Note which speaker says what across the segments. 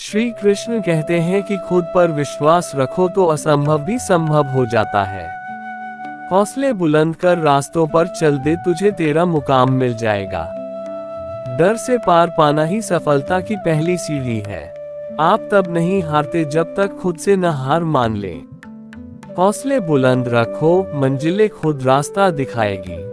Speaker 1: श्री कृष्ण कहते हैं कि खुद पर विश्वास रखो तो असंभव भी संभव हो जाता है। हौसले बुलंद कर रास्तों पर चल दे, तुझे तेरा मुकाम मिल जाएगा। डर से पार पाना ही सफलता की पहली सीढ़ी है। आप तब नहीं हारते जब तक खुद से न हार मान ले। हौसले बुलंद रखो, मंजिलें खुद रास्ता दिखाएगी।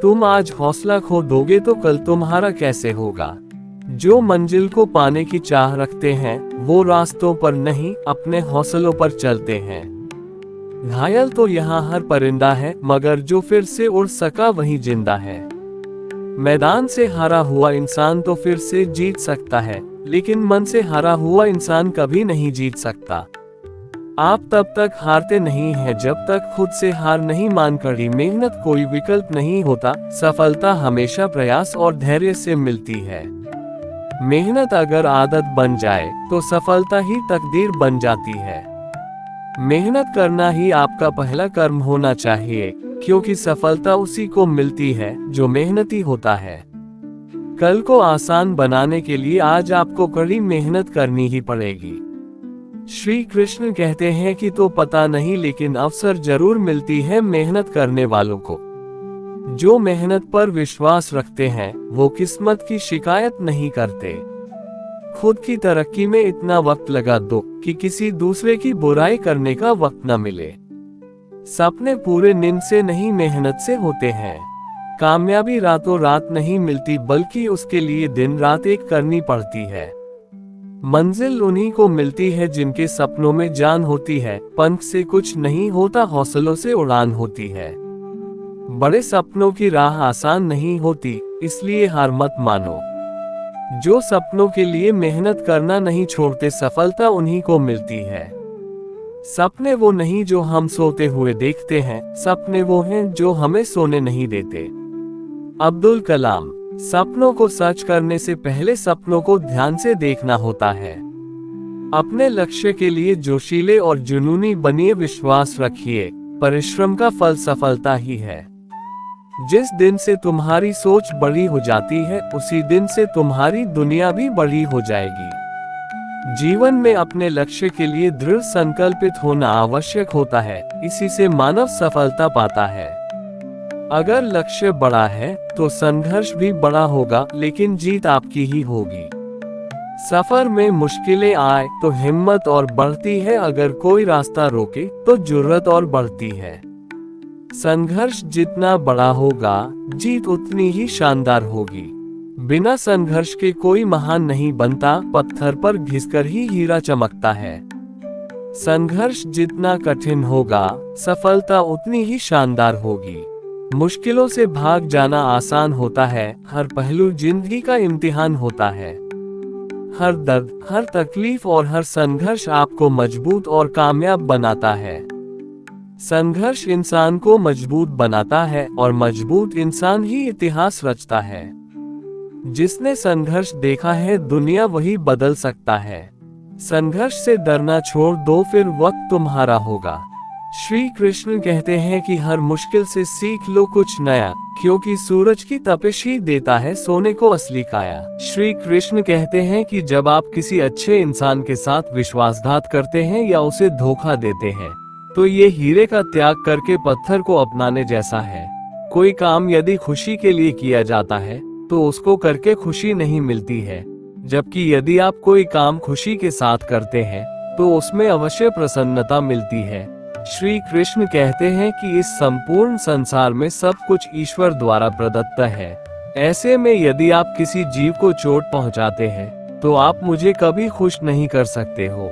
Speaker 1: तुम आज हौसला खो दोगे तो कल तुम्हारा कैसे होगा। जो मंजिल को पाने की चाह रखते हैं वो रास्तों पर नहीं अपने हौसलों पर चलते हैं। घायल तो यहाँ हर परिंदा है, मगर जो फिर से उड़ सका वही जिंदा है। मैदान से हारा हुआ इंसान तो फिर से जीत सकता है, लेकिन मन से हारा हुआ इंसान कभी नहीं जीत सकता। आप तब तक हारते नहीं हैं जब तक खुद से हार नहीं मान कड़ी मेहनत कोई विकल्प नहीं होता। सफलता हमेशा प्रयास और धैर्य से मिलती है। मेहनत अगर आदत बन जाए तो सफलता ही तकदीर बन जाती है। मेहनत करना ही आपका पहला कर्म होना चाहिए, क्योंकि सफलता उसी को मिलती है जो मेहनती होता है। कल को आसान बनाने के लिए आज आपको कड़ी मेहनत करनी ही पड़ेगी। श्री कृष्ण कहते हैं कि तो पता नहीं लेकिन अवसर जरूर मिलती है मेहनत करने वालों को। जो मेहनत पर विश्वास रखते हैं वो किस्मत की शिकायत नहीं करते। खुद की तरक्की में इतना वक्त लगा दो कि किसी दूसरे की बुराई करने का वक्त न मिले। सपने पूरे नींद से नहीं मेहनत से होते हैं। कामयाबी रातों रात नहीं मिलती, बल्कि उसके लिए दिन रात एक करनी पड़ती है। मंजिल उन्हीं को मिलती है जिनके सपनों में जान होती है। पंख से कुछ नहीं होता, हौसलों से उड़ान होती है। बड़े सपनों की राह आसान नहीं होती, इसलिए हार मत मानो। जो सपनों के लिए मेहनत करना नहीं छोड़ते, सफलता उन्हीं को मिलती है। सपने वो नहीं जो हम सोते हुए देखते हैं, सपने वो हैं जो हमें सोने नहीं देते। अब्दुल कलाम। सपनों को सच करने से पहले सपनों को ध्यान से देखना होता है। अपने लक्ष्य के लिए जोशीले और जुनूनी बनिए, विश्वास रखिए, परिश्रम का फल सफलता ही है। जिस दिन से तुम्हारी सोच बड़ी हो जाती है, उसी दिन से तुम्हारी दुनिया भी बड़ी हो जाएगी। जीवन में अपने लक्ष्य के लिए दृढ़ संकल्पित होना आवश्यक होता है, इसी से मानव सफलता पाता है। अगर लक्ष्य बड़ा है तो संघर्ष भी बड़ा होगा, लेकिन जीत आपकी ही होगी। सफर में मुश्किलें आए तो हिम्मत और बढ़ती है, अगर कोई रास्ता रोके तो जुर्रत और बढ़ती है। संघर्ष जितना बड़ा होगा, जीत उतनी ही शानदार होगी। बिना संघर्ष के कोई महान नहीं बनता, पत्थर पर घिसकर ही हीरा चमकता है। संघर्ष जितना कठिन होगा, सफलता उतनी ही शानदार होगी। मुश्किलों से भाग जाना आसान होता है, हर पहलू जिंदगी का इम्तिहान होता है। हर दर्द, हर तकलीफ और हर संघर्ष आपको मजबूत और कामयाब बनाता है। संघर्ष इंसान को मजबूत बनाता है और मजबूत इंसान ही इतिहास रचता है। जिसने संघर्ष देखा है दुनिया वही बदल सकता है। संघर्ष से डरना छोड़ दो, फिर वक्त तुम्हारा होगा। श्री कृष्ण कहते हैं कि हर मुश्किल से सीख लो कुछ नया, क्योंकि सूरज की तपिश ही देता है सोने को असली काया। श्री कृष्ण कहते हैं कि जब आप किसी अच्छे इंसान के साथ विश्वासघात करते हैं या उसे धोखा देते हैं, तो ये हीरे का त्याग करके पत्थर को अपनाने जैसा है। कोई काम यदि खुशी के लिए किया जाता है तो उसको करके खुशी नहीं मिलती है, जबकि यदि आप कोई काम खुशी के साथ करते हैं तो उसमें अवश्य प्रसन्नता मिलती है। श्री कृष्ण कहते हैं कि इस संपूर्ण संसार में सब कुछ ईश्वर द्वारा प्रदत्त है। ऐसे में यदि आप किसी जीव को चोट पहुंचाते हैं तो आप मुझे कभी खुश नहीं कर सकते हो।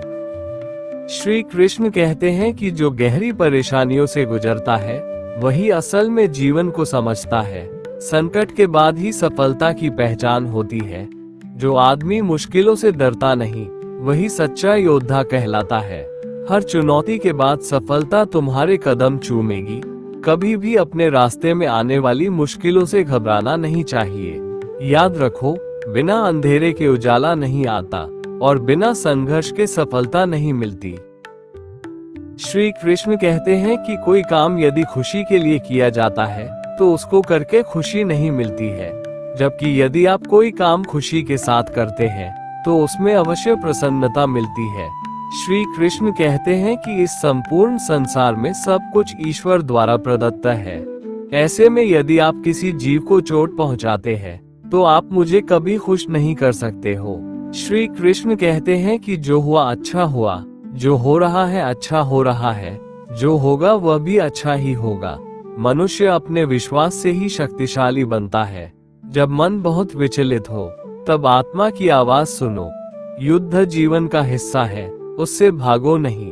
Speaker 1: श्री कृष्ण कहते हैं कि जो गहरी परेशानियों से गुजरता है वही असल में जीवन को समझता है। संकट के बाद ही सफलता की पहचान होती है। जो आदमी मुश्किलों से डरता नहीं, वही सच्चा योद्धा कहलाता है। हर चुनौती के बाद सफलता तुम्हारे कदम चूमेगी। कभी भी अपने रास्ते में आने वाली मुश्किलों से घबराना नहीं चाहिए। याद रखो, बिना अंधेरे के उजाला नहीं आता और बिना संघर्ष के सफलता नहीं मिलती। श्री कृष्ण कहते हैं कि कोई काम यदि खुशी के लिए किया जाता है तो उसको करके खुशी नहीं मिलती है, जबकि यदि आप कोई काम खुशी के साथ करते हैं तो उसमें अवश्य प्रसन्नता मिलती है। श्री कृष्ण कहते हैं कि इस संपूर्ण संसार में सब कुछ ईश्वर द्वारा प्रदत्त है। ऐसे में यदि आप किसी जीव को चोट पहुंचाते हैं तो आप मुझे कभी खुश नहीं कर सकते हो। श्री कृष्ण कहते हैं कि जो हुआ अच्छा हुआ, जो हो रहा है अच्छा हो रहा है, जो होगा वह भी अच्छा ही होगा। मनुष्य अपने विश्वास से ही शक्तिशाली बनता है। जब मन बहुत विचलित हो तब आत्मा की आवाज सुनो। युद्ध जीवन का हिस्सा है, उससे भागो नहीं।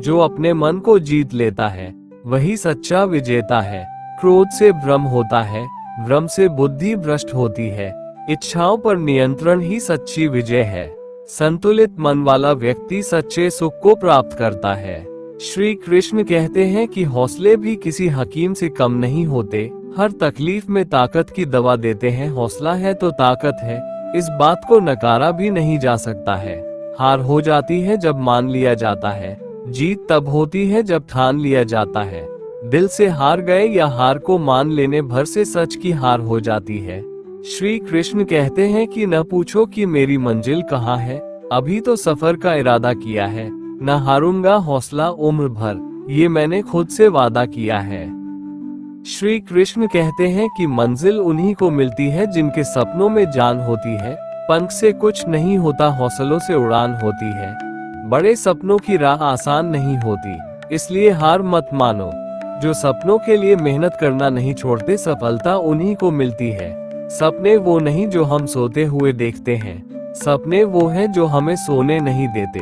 Speaker 1: जो अपने मन को जीत लेता है वही सच्चा विजेता है। क्रोध से भ्रम होता है, भ्रम से बुद्धि भ्रष्ट होती है। इच्छाओं पर नियंत्रण ही सच्ची विजय है। संतुलित मन वाला व्यक्ति सच्चे सुख को प्राप्त करता है। श्री कृष्ण कहते हैं कि हौसले भी किसी हकीम से कम नहीं होते। हर तकलीफ में ताकत की दवा देते हैं। हौसला है तो ताकत है, इस बात को नकारा भी नहीं जा सकता है। हार हो जाती है जब मान लिया जाता है, जीत तब होती है जब ठान लिया जाता है। दिल से हार गए या हार को मान लेने भर से सच की हार हो जाती है। श्री कृष्ण कहते हैं कि न पूछो कि मेरी मंजिल कहाँ है, अभी तो सफर का इरादा किया है। न हारूंगा हौसला उम्र भर, ये मैंने खुद से वादा किया है। श्री कृष्ण कहते हैं कि मंजिल उन्हीं को मिलती है जिनके सपनों में जान होती है। पंख से कुछ नहीं होता, हौसलों से उड़ान होती है। बड़े सपनों की राह आसान नहीं होती, इसलिए हार मत मानो। जो सपनों के लिए मेहनत करना नहीं छोड़ते, सफलता उन्हीं को मिलती है। सपने वो नहीं जो हम सोते हुए देखते हैं, सपने वो हैं जो हमें सोने नहीं देते।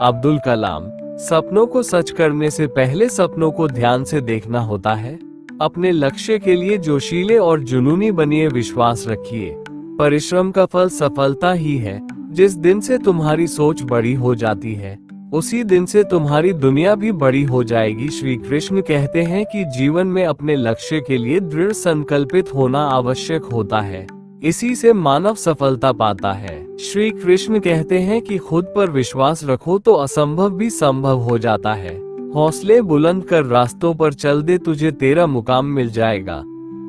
Speaker 1: अब्दुल कलाम। सपनों को सच करने से पहले सपनों को ध्यान से देखना होता है। अपने लक्ष्य के लिए जोशीले और जुनूनी बनिए, विश्वास रखिए। परिश्रम का फल सफलता ही है। जिस दिन से तुम्हारी सोच बड़ी हो जाती है, उसी दिन से तुम्हारी दुनिया भी बड़ी हो जाएगी। श्री कृष्ण कहते हैं कि जीवन में अपने लक्ष्य के लिए दृढ़ संकल्पित होना आवश्यक होता है, इसी से मानव सफलता पाता है। श्री कृष्ण कहते हैं कि खुद पर विश्वास रखो तो असंभव भी संभव हो जाता है। हौसले बुलंद कर रास्तों पर चल दे, तुझे तेरा मुकाम मिल जाएगा।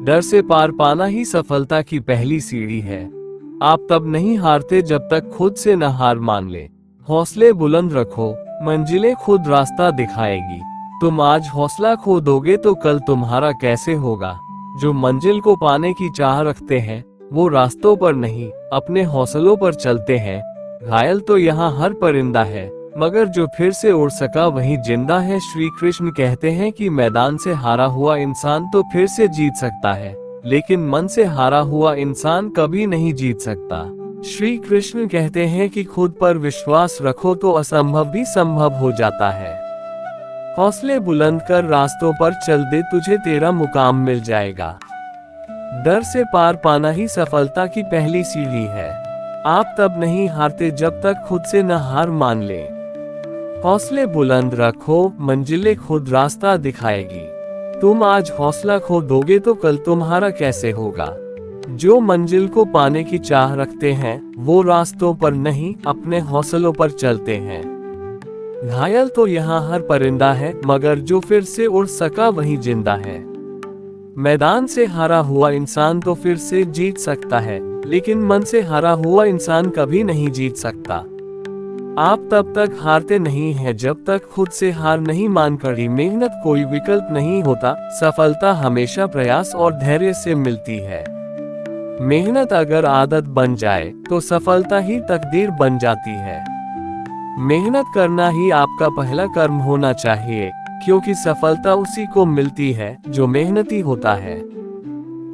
Speaker 1: डर से पार पाना ही सफलता की पहली सीढ़ी है। आप तब नहीं हारते जब तक खुद से न हार मान ले। हौसले बुलंद रखो, मंजिलें खुद रास्ता दिखाएगी। तुम आज हौसला खो दोगे तो कल तुम्हारा कैसे होगा। जो मंजिल को पाने की चाह रखते हैं वो रास्तों पर नहीं, अपने हौसलों पर चलते हैं। घायल तो यहाँ हर परिंदा है, मगर जो फिर से उड़ सका वही जिंदा है। श्री कृष्ण कहते हैं कि मैदान से हारा हुआ इंसान तो फिर से जीत सकता है, लेकिन मन से हारा हुआ इंसान कभी नहीं जीत सकता। श्री कृष्ण कहते हैं कि खुद पर विश्वास रखो तो असंभव भी संभव हो जाता है। हौसले बुलंद कर रास्तों पर चल दे, तुझे तेरा मुकाम मिल जाएगा। डर से पार पाना ही सफलता की पहली सीढ़ी है। आप तब नहीं हारते जब तक खुद से न हार मान ले। हौसले बुलंद रखो, मंजिलें खुद रास्ता दिखाएगी। तुम आज हौसला खो दोगे तो कल तुम्हारा कैसे होगा। जो मंजिल को पाने की चाह रखते हैं वो रास्तों पर नहीं, अपने हौसलों पर चलते हैं। घायल तो यहाँ हर परिंदा है, मगर जो फिर से उड़ सका वही जिंदा है। मैदान से हारा हुआ इंसान तो फिर से जीत सकता है, लेकिन मन से हारा हुआ इंसान कभी नहीं जीत सकता। आप तब तक हारते नहीं हैं जब तक खुद से हार नहीं मानकर ही मेहनत कोई विकल्प नहीं होता। सफलता हमेशा प्रयास और धैर्य से मिलती है। मेहनत अगर आदत बन जाए तो सफलता ही तकदीर बन जाती है। मेहनत करना ही आपका पहला कर्म होना चाहिए, क्योंकि सफलता उसी को मिलती है जो मेहनती होता है।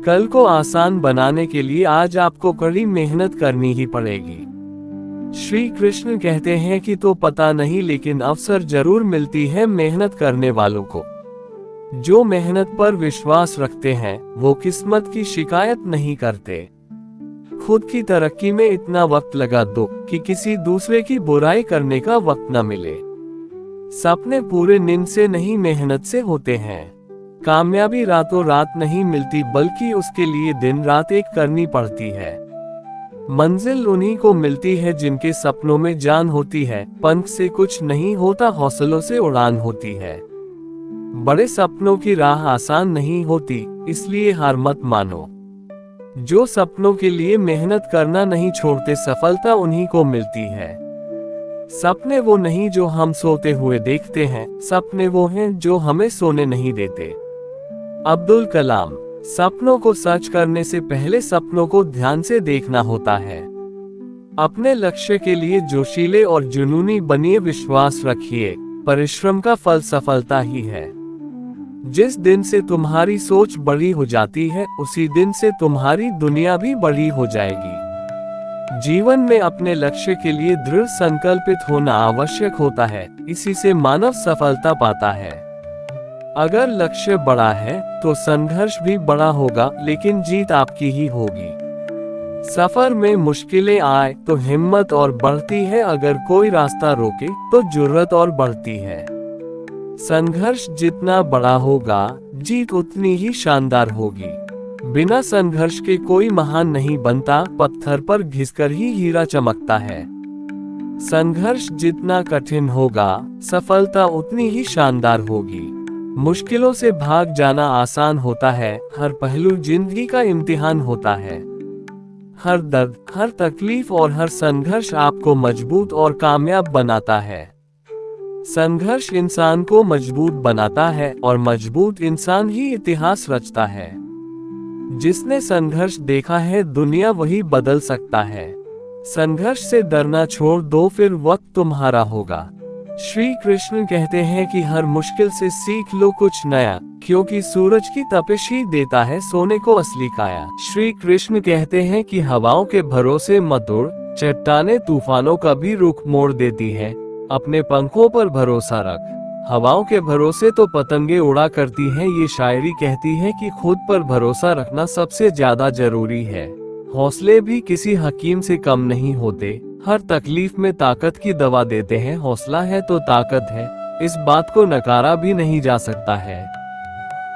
Speaker 1: कल को आसान बनाने के लिए आज आपको कड़ी मेहनत करनी ही पड़ेगी। श्री कृष्ण कहते हैं कि तो पता नहीं, लेकिन अवसर जरूर मिलती है मेहनत करने वालों को। जो मेहनत पर विश्वास रखते हैं वो किस्मत की शिकायत नहीं करते। खुद की तरक्की में इतना वक्त लगा दो कि किसी दूसरे की बुराई करने का वक्त न मिले। सपने पूरे नींद से नहीं, मेहनत से होते हैं। कामयाबी रातों रात नहीं मिलती, बल्कि उसके लिए दिन रात एक करनी पड़ती है। मंजिल उन्हीं को मिलती है जिनके सपनों में जान होती है। पंख से कुछ नहीं होता, हौसलों से उड़ान होती है। बड़े सपनों की राह आसान नहीं होती, इसलिए हार मत मानो। जो सपनों के लिए मेहनत करना नहीं छोड़ते, सफलता उन्हीं को मिलती है। सपने वो नहीं जो हम सोते हुए देखते हैं, सपने वो हैं जो हमें सोने नहीं देते। अब्दुल कलाम। सपनों को सच करने से पहले सपनों को ध्यान से देखना होता है। अपने लक्ष्य के लिए जोशीले और जुनूनी बनिए, विश्वास रखिए, परिश्रम का फल सफलता ही है। जिस दिन से तुम्हारी सोच बड़ी हो जाती है, उसी दिन से तुम्हारी दुनिया भी बड़ी हो जाएगी। जीवन में अपने लक्ष्य के लिए दृढ़ संकल्पित होना आवश्यक होता है, इसी से मानव सफलता पाता है। अगर लक्ष्य बड़ा है तो संघर्ष भी बड़ा होगा, लेकिन जीत आपकी ही होगी। सफर में मुश्किलें आए तो हिम्मत और बढ़ती है, अगर कोई रास्ता रोके तो जुर्रत और बढ़ती है। संघर्ष जितना बड़ा होगा, जीत उतनी ही शानदार होगी। बिना संघर्ष के कोई महान नहीं बनता, पत्थर पर घिसकर ही हीरा चमकता है। संघर्ष जितना कठिन होगा, सफलता उतनी ही शानदार होगी। मुश्किलों से भाग जाना आसान होता है, हर पहलू जिंदगी का इम्तिहान होता है। हर दर्द, हर तकलीफ और हर संघर्ष आपको मजबूत और कामयाब बनाता है। संघर्ष इंसान को मजबूत बनाता है और मजबूत इंसान ही इतिहास रचता है। जिसने संघर्ष देखा है, दुनिया वही बदल सकता है। संघर्ष से डरना छोड़ दो, फिर वक्त तुम्हारा होगा। श्री कृष्ण कहते हैं कि हर मुश्किल से सीख लो कुछ नया, क्योंकि सूरज की तपिश ही देता है सोने को असली काया। श्री कृष्ण कहते हैं कि हवाओं के भरोसे मत उड़, चट्टानें तूफानों का भी रुख मोड़ देती है, अपने पंखों पर भरोसा रख। हवाओं के भरोसे तो पतंगे उड़ा करती हैं, ये शायरी कहती है कि खुद पर भरोसा रखना सबसे ज्यादा जरूरी है। हौसले भी किसी हकीम से कम नहीं होते, हर तकलीफ में ताकत की दवा देते हैं। हौसला है तो ताकत है, इस बात को नकारा भी नहीं जा सकता है।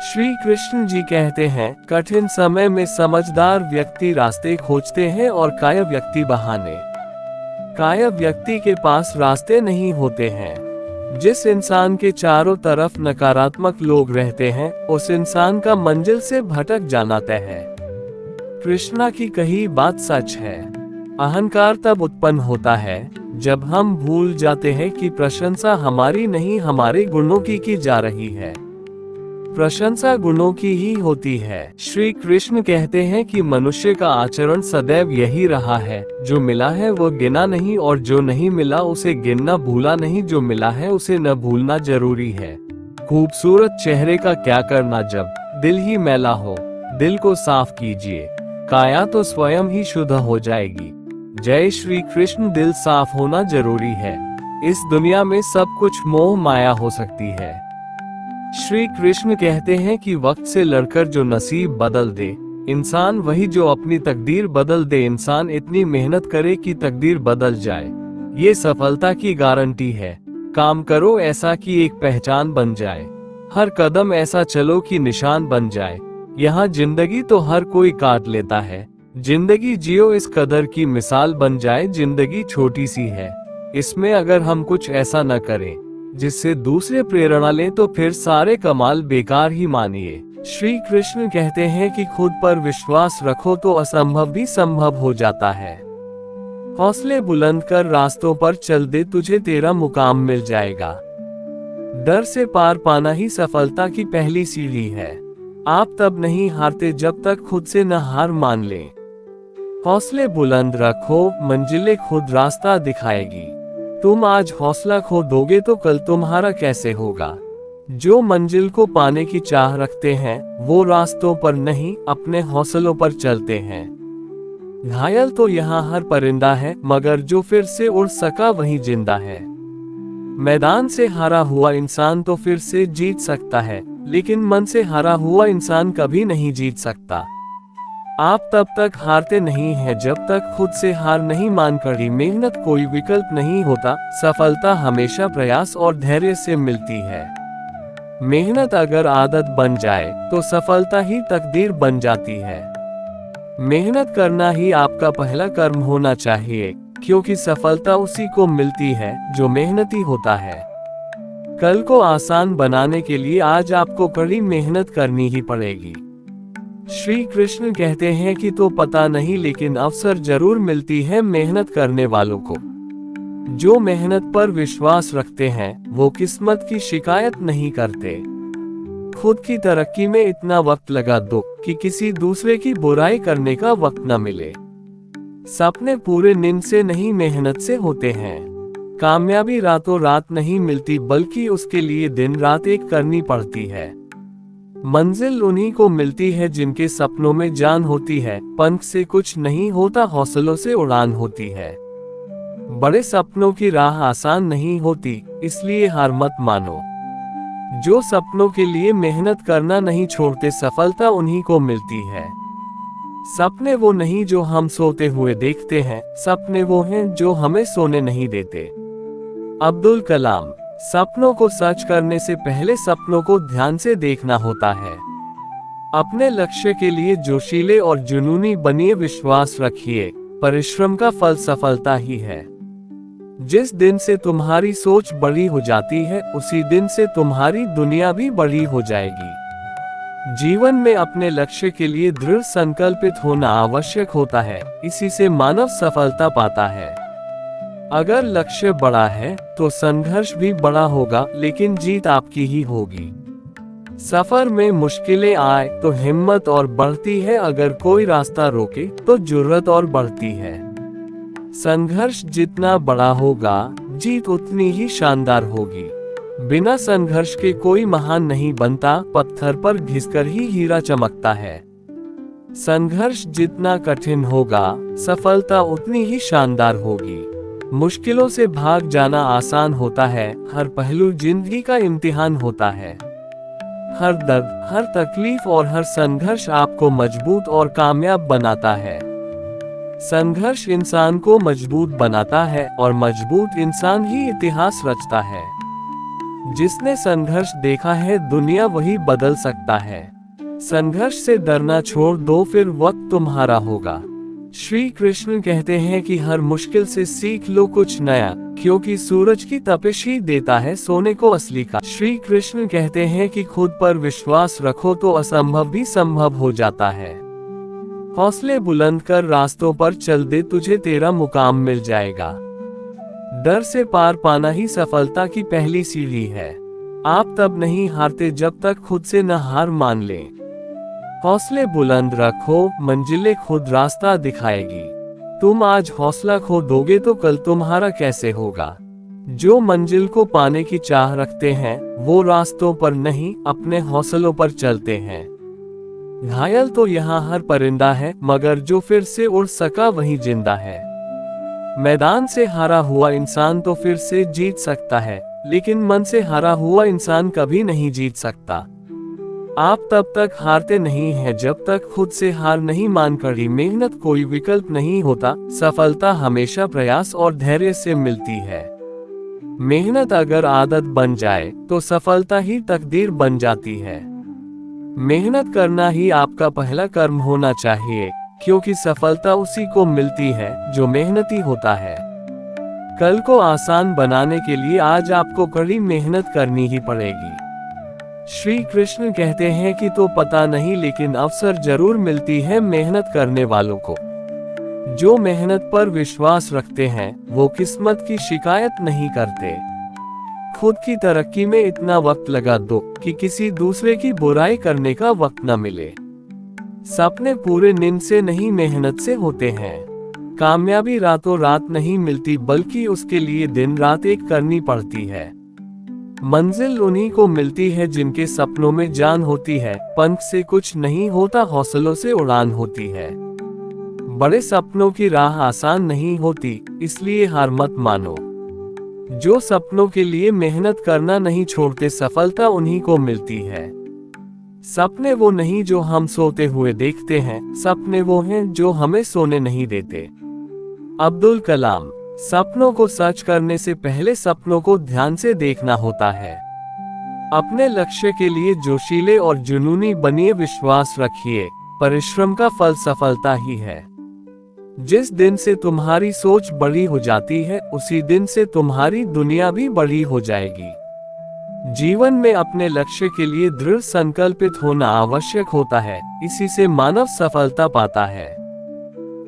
Speaker 1: श्री कृष्ण जी कहते हैं, कठिन समय में समझदार व्यक्ति रास्ते खोजते हैं और कायर व्यक्ति बहाने। कायर व्यक्ति के पास रास्ते नहीं होते हैं। जिस इंसान के चारों तरफ नकारात्मक लोग रहते हैं, उस इंसान का मंजिल से भटक जाना तय है। कृष्णा की कही बात सच है। अहंकार तब उत्पन्न होता है जब हम भूल जाते हैं कि प्रशंसा हमारी नहीं, हमारे गुणों की जा रही है। प्रशंसा गुणों की ही होती है। श्री कृष्ण कहते हैं कि मनुष्य का आचरण सदैव यही रहा है, जो मिला है वो गिना नहीं, और जो नहीं मिला उसे गिनना भूला नहीं, जो मिला है उसे न भूलना जरूरी है। खूबसूरत चेहरे का क्या करना जब दिल ही मैला हो, दिल को साफ कीजिए, काया तो स्वयं ही शुद्ध हो जाएगी। जय श्री कृष्ण। दिल साफ होना जरूरी है। इस दुनिया में सब कुछ मोह माया हो सकती है। श्री कृष्ण कहते हैं कि वक्त से लड़कर जो नसीब बदल दे इंसान, वही जो अपनी तकदीर बदल दे इंसान। इतनी मेहनत करे कि तकदीर बदल जाए, ये सफलता की गारंटी है। काम करो ऐसा कि एक पहचान बन जाए, हर कदम ऐसा चलो कि निशान बन जाए। यहाँ जिंदगी तो हर कोई काट लेता है, जिंदगी जियो इस कदर की मिसाल बन जाए। जिंदगी छोटी सी है, इसमें अगर हम कुछ ऐसा न करें जिससे दूसरे प्रेरणा लें, तो फिर सारे कमाल बेकार ही मानिए। श्री कृष्ण कहते हैं कि खुद पर विश्वास रखो तो असंभव भी संभव हो जाता है। हौसले बुलंद कर रास्तों पर चल दे, तुझे तेरा मुकाम मिल जाएगा। डर से पार पाना ही सफलता की पहली सीढ़ी है। आप तब नहीं हारते जब तक खुद से न हार मान ले। हौसले बुलंद रखो, मंजिलें खुद रास्ता दिखाएगी। तुम आज हौसला खो दोगे तो कल तुम्हारा कैसे होगा। जो मंजिल को पाने की चाह रखते हैं, वो रास्तों पर नहीं अपने हौसलों पर चलते हैं। घायल तो यहाँ हर परिंदा है, मगर जो फिर से उड़ सका वही जिंदा है। मैदान से हारा हुआ इंसान तो फिर से जीत सकता है, लेकिन मन से हारा हुआ इंसान कभी नहीं जीत सकता। आप तब तक हारते नहीं हैं जब तक खुद से हार नहीं मानकर। मेहनत कोई विकल्प नहीं होता, सफलता हमेशा प्रयास और धैर्य से मिलती है। मेहनत अगर आदत बन जाए तो सफलता ही तकदीर बन जाती है। मेहनत करना ही आपका पहला कर्म होना चाहिए, क्योंकि सफलता उसी को मिलती है जो मेहनती होता है। कल को आसान बनाने के लिए आज आपको कड़ी मेहनत करनी ही पड़ेगी। श्री कृष्ण कहते हैं कि तो पता नहीं लेकिन अवसर जरूर मिलती है मेहनत करने वालों को। जो मेहनत पर विश्वास रखते हैं वो किस्मत की शिकायत नहीं करते। खुद की तरक्की में इतना वक्त लगा दो कि किसी दूसरे की बुराई करने का वक्त न मिले। सपने पूरे नींद से नहीं मेहनत से होते हैं। कामयाबी रातों रात नहीं मिलती बल्कि उसके लिए दिन रात एक करनी पड़ती है। मंजिल उन्हीं को मिलती है जिनके सपनों में जान होती है। पंख से कुछ नहीं होता, हौसलों से उड़ान होती है। बड़े सपनों की राह आसान नहीं होती, इसलिए हार मत मानो। जो सपनों के लिए मेहनत करना नहीं छोड़ते, सफलता उन्हीं को मिलती है। सपने वो नहीं जो हम सोते हुए देखते हैं, सपने वो हैं जो हमें सोने नहीं देते। अब्दुल कलाम। सपनों को सच करने से पहले सपनों को ध्यान से देखना होता है। अपने लक्ष्य के लिए जोशीले और जुनूनी बनिए, विश्वास रखिए, परिश्रम का फल सफलता ही है। जिस दिन से तुम्हारी सोच बड़ी हो जाती है, उसी दिन से तुम्हारी दुनिया भी बड़ी हो जाएगी। जीवन में अपने लक्ष्य के लिए दृढ़ संकल्पित होना आवश्यक होता है, इसी से मानव सफलता पाता है। अगर लक्ष्य बड़ा है तो संघर्ष भी बड़ा होगा, लेकिन जीत आपकी ही होगी। सफर में मुश्किलें आए तो हिम्मत और बढ़ती है, अगर कोई रास्ता रोके तो जुर्रत और बढ़ती है। संघर्ष जितना बड़ा होगा, जीत उतनी ही शानदार होगी। बिना संघर्ष के कोई महान नहीं बनता, पत्थर पर घिसकर ही हीरा चमकता है। संघर्ष जितना कठिन होगा, सफलता उतनी ही शानदार होगी। मुश्किलों से भाग जाना आसान होता है, हर पहलू जिंदगी का इम्तिहान होता है। हर दर्द, हर तकलीफ और हर संघर्ष आपको मजबूत और कामयाब बनाता है। संघर्ष इंसान को मजबूत बनाता है और मजबूत इंसान ही इतिहास रचता है। जिसने संघर्ष देखा है, दुनिया वही बदल सकता है। संघर्ष से डरना छोड़ दो, फिर वक्त तुम्हारा होगा। श्री कृष्ण कहते हैं कि हर मुश्किल से सीख लो कुछ नया, क्योंकि सूरज की तपिश ही देता है सोने को असली का। श्री कृष्ण कहते हैं कि खुद पर विश्वास रखो तो असंभव भी संभव हो जाता है। हौसले बुलंद कर रास्तों पर चल दे, तुझे तेरा मुकाम मिल जाएगा। डर से पार पाना ही सफलता की पहली सीढ़ी है। आप तब नहीं हारते जब तक खुद से न हार मान ले। हौसले बुलंद रखो, मंजिलें खुद रास्ता दिखाएगी। तुम आज हौसला खो दोगे तो कल तुम्हारा कैसे होगा। जो मंजिल को पाने की चाह रखते हैं, वो रास्तों पर नहीं, अपने हौसलों पर चलते हैं। घायल तो यहाँ हर परिंदा है, मगर जो फिर से उड़ सका वही जिंदा है। मैदान से हारा हुआ इंसान तो फिर से जीत सकता है, लेकिन मन से हारा हुआ इंसान कभी नहीं जीत सकता। आप तब तक हारते नहीं हैं जब तक खुद से हार नहीं मानकर ही मेहनत कोई विकल्प नहीं होता। सफलता हमेशा प्रयास और धैर्य से मिलती है। मेहनत अगर आदत बन जाए तो सफलता ही तकदीर बन जाती है। मेहनत करना ही आपका पहला कर्म होना चाहिए, क्योंकि सफलता उसी को मिलती है जो मेहनती होता है। कल को आसान बनाने के लिए आज आपको कड़ी मेहनत करनी ही पड़ेगी। श्री कृष्ण कहते हैं कि तो पता नहीं लेकिन अवसर जरूर मिलती है मेहनत करने वालों को। जो मेहनत पर विश्वास रखते हैं वो किस्मत की शिकायत नहीं करते। खुद की तरक्की में इतना वक्त लगा दो कि किसी दूसरे की बुराई करने का वक्त न मिले। सपने पूरे नींद से नहीं मेहनत से होते हैं। कामयाबी रातों रात नहीं मिलती बल्कि उसके लिए दिन रात एक करनी पड़ती है। मंजिल उन्हीं को मिलती है जिनके सपनों में जान होती है। पंख से कुछ नहीं होता, हौसलों से उड़ान होती है। बड़े सपनों की राह आसान नहीं होती, इसलिए हार मत मानो। जो सपनों के लिए मेहनत करना नहीं छोड़ते, सफलता उन्हीं को मिलती है। सपने वो नहीं जो हम सोते हुए देखते हैं, सपने वो हैं जो हमें सोने नहीं देते। अब्दुल कलाम। सपनों को सच करने से पहले सपनों को ध्यान से देखना होता है। अपने लक्ष्य के लिए जोशीले और जुनूनी बनिए, विश्वास रखिए, परिश्रम का फल सफलता ही है। जिस दिन से तुम्हारी सोच बड़ी हो जाती है, उसी दिन से तुम्हारी दुनिया भी बड़ी हो जाएगी। जीवन में अपने लक्ष्य के लिए दृढ़ संकल्पित होना आवश्यक होता है, इसी से मानव सफलता पाता है।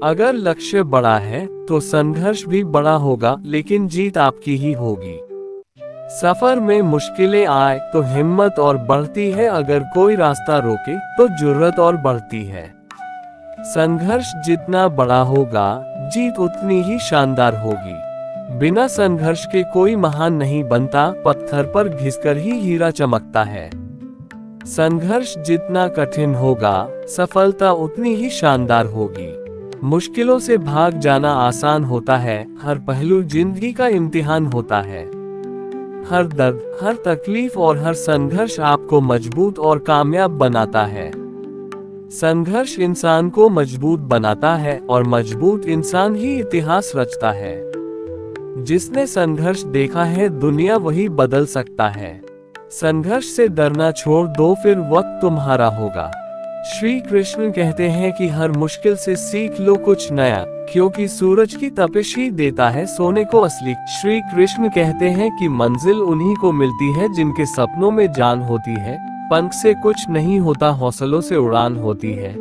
Speaker 1: अगर लक्ष्य बड़ा है तो संघर्ष भी बड़ा होगा, लेकिन जीत आपकी ही होगी। सफर में मुश्किलें आए तो हिम्मत और बढ़ती है, अगर कोई रास्ता रोके तो जुर्रत और बढ़ती है। संघर्ष जितना बड़ा होगा, जीत उतनी ही शानदार होगी। बिना संघर्ष के कोई महान नहीं बनता, पत्थर पर घिसकर ही हीरा चमकता है। संघर्ष जितना कठिन होगा, सफलता उतनी ही शानदार होगी। मुश्किलों से भाग जाना आसान होता है, हर पहलू जिंदगी का इम्तिहान होता है। हर दर्द, हर तकलीफ और हर संघर्ष आपको मजबूत और कामयाब बनाता है। संघर्ष इंसान को मजबूत बनाता है और मजबूत इंसान ही इतिहास रचता है। जिसने संघर्ष देखा है, दुनिया वही बदल सकता है। संघर्ष से डरना छोड़ दो, फिर वक्त तुम्हारा होगा। श्री कृष्ण कहते हैं कि हर मुश्किल से सीख लो कुछ नया, क्योंकि सूरज की तपिश ही देता है सोने को असली। श्री कृष्ण कहते हैं कि मंजिल उन्हीं को मिलती है जिनके सपनों में जान होती है। पंख से कुछ नहीं होता, हौसलों से उड़ान होती है।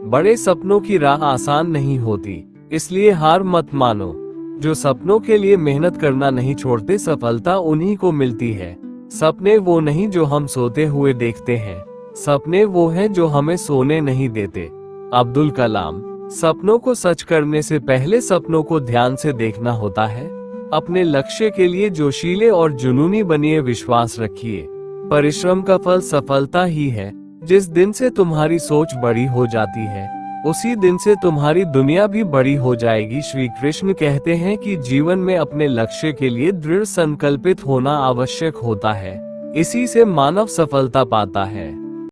Speaker 1: बड़े सपनों की राह आसान नहीं होती, इसलिए हार मत मानो। जो सपनों के लिए मेहनत करना नहीं छोड़ते, सफलता उन्हीं को मिलती है। सपने वो नहीं जो हम सोते हुए देखते हैं, सपने वो हैं जो हमें सोने नहीं देते। अब्दुल कलाम। सपनों को सच करने से पहले सपनों को ध्यान से देखना होता है। अपने लक्ष्य के लिए जोशीले और जुनूनी बनिए, विश्वास रखिए। परिश्रम का फल सफलता ही है। जिस दिन से तुम्हारी सोच बड़ी हो जाती है, उसी दिन से तुम्हारी दुनिया भी बड़ी हो जाएगी। श्री कृष्ण कहते हैं कि जीवन में अपने लक्ष्य के लिए दृढ़ संकल्पित होना आवश्यक होता है, इसी से मानव सफलता पाता है।